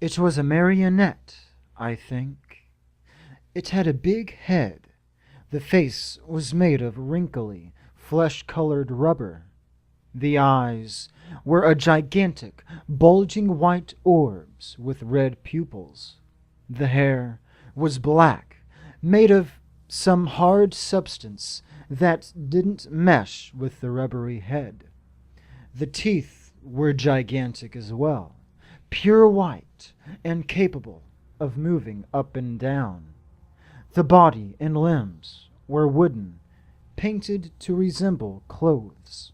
It was a marionette, I think. It had a big head. The face was made of wrinkly, flesh-colored rubber. The eyes were a gigantic, bulging white orbs with red pupils. The hair was black, made of some hard substance that didn't mesh with the rubbery head. The teeth were gigantic as well, pure white and capable of moving up and down. The body and limbs were wooden, painted to resemble clothes,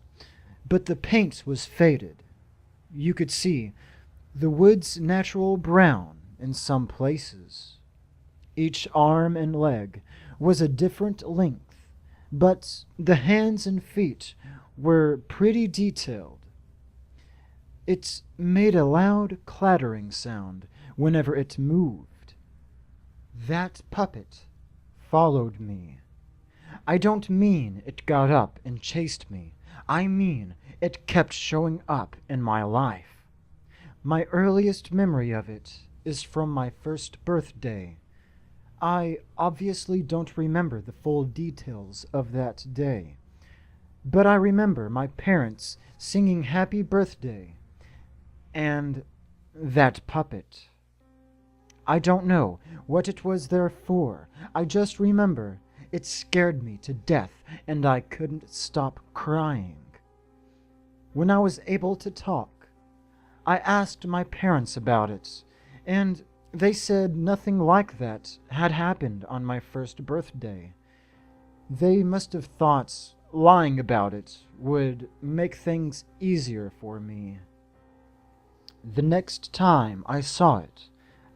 but the paint was faded. You could see the wood's natural brown in some places. Each arm and leg was a different length, but the hands and feet were pretty detailed. It made a loud clattering sound whenever it moved. That puppet followed me. I don't mean it got up and chased me. I mean it kept showing up in my life. My earliest memory of it is from my first birthday. I obviously don't remember the full details of that day, but I remember my parents singing happy birthday and that puppet. I don't know what it was there for. I just remember it scared me to death and I couldn't stop crying. When I was able to talk, I asked my parents about it, and they said nothing like that had happened on my first birthday. They must have thought lying about it would make things easier for me. The next time I saw it,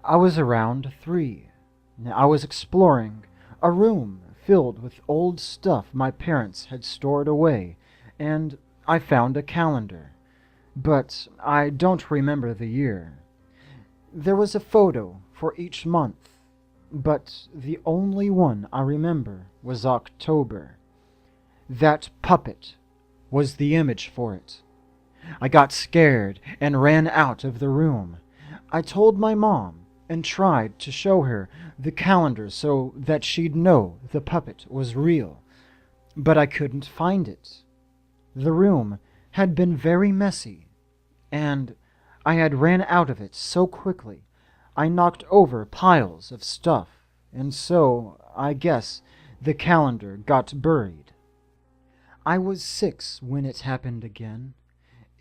I was around 3. I was exploring a room filled with old stuff my parents had stored away, and I found a calendar, but I don't remember the year. There was a photo for each month, but the only one I remember was October. That puppet was the image for it. I got scared and ran out of the room. I told my mom and tried to show her the calendar so that she'd know the puppet was real, but I couldn't find it. The room had been very messy, and I had ran out of it so quickly I knocked over piles of stuff, and so I guess the calendar got buried. I was 6 when it happened again.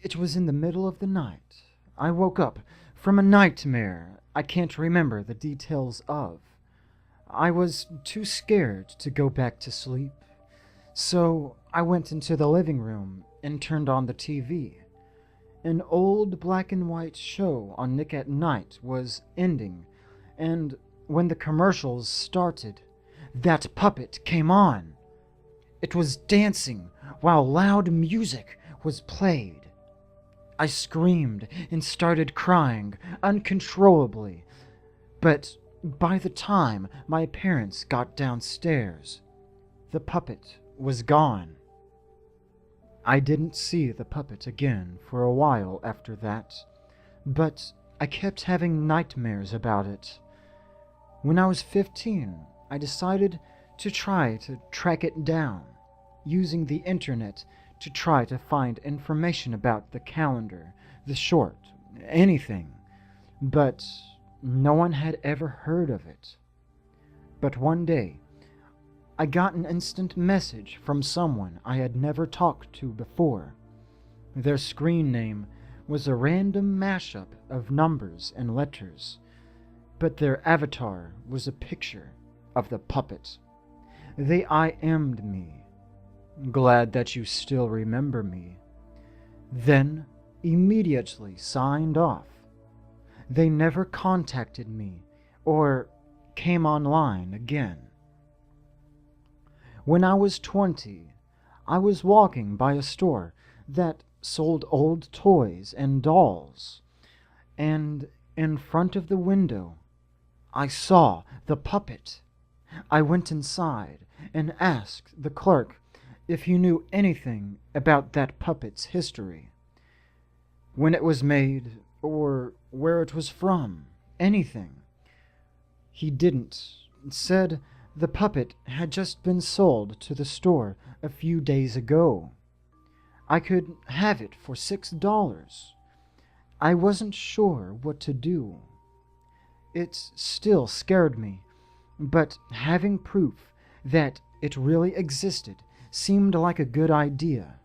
It was in the middle of the night. I woke up from a nightmare I can't remember the details of. I was too scared to go back to sleep, so I went into the living room and turned on the TV. An old black and white show on Nick at Night was ending, and when the commercials started, that puppet came on. It was dancing while loud music was played. I screamed and started crying uncontrollably, but by the time my parents got downstairs, the puppet was gone. I didn't see the puppet again for a while after that, but I kept having nightmares about it. When I was 15, I decided to try to track it down, using the internet to try to find information about the calendar, the short, anything, but no one had ever heard of it. But one day, I got an instant message from someone I had never talked to before. Their screen name was a random mashup of numbers and letters, but their avatar was a picture of the puppet. They IM'd me. Glad that you still remember me. Then immediately signed off. They never contacted me or came online again. When I was 20, I was walking by a store that sold old toys and dolls, and in front of the window, I saw the puppet. I went inside and asked the clerk if he knew anything about that puppet's history, when it was made, or where it was from. anything. He didn't. Said the puppet had just been sold to the store a few days ago. I could have it for $6. I wasn't sure what to do. It still scared me, but having proof that it really existed seemed like a good idea.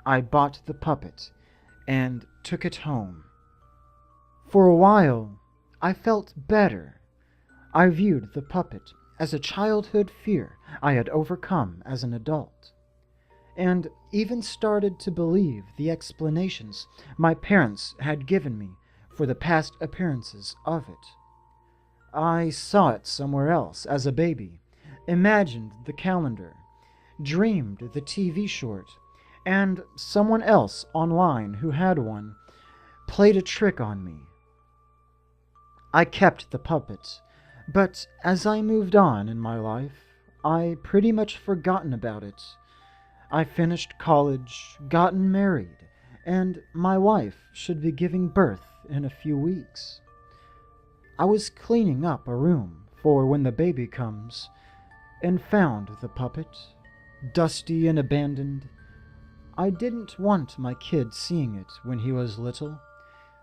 I bought the puppet and took it home. For a while, I felt better. I viewed the puppet as a childhood fear I had overcome as an adult, and even started to believe the explanations my parents had given me for the past appearances of it. I saw it somewhere else as a baby, imagined the calendar, dreamed the TV short, and someone else online who had one played a trick on me. I kept the puppet, but as I moved on in my life, I pretty much forgotten about it. I finished college, gotten married, and my wife should be giving birth in a few weeks. I was cleaning up a room for when the baby comes, and found the puppet, dusty and abandoned. I didn't want my kid seeing it when he was little,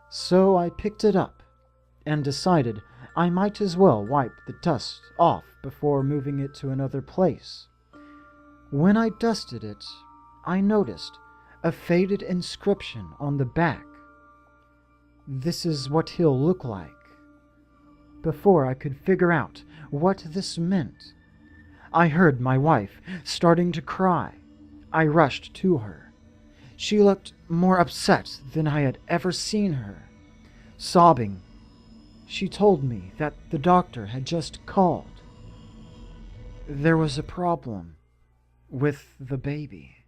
so I picked it up and decided I might as well wipe the dust off before moving it to another place. When I dusted it, I noticed a faded inscription on the back. "This is what he'll look like." Before I could figure out what this meant, I heard my wife starting to cry. I rushed to her. She looked more upset than I had ever seen her. Sobbing, she told me that the doctor had just called. There was a problem with the baby.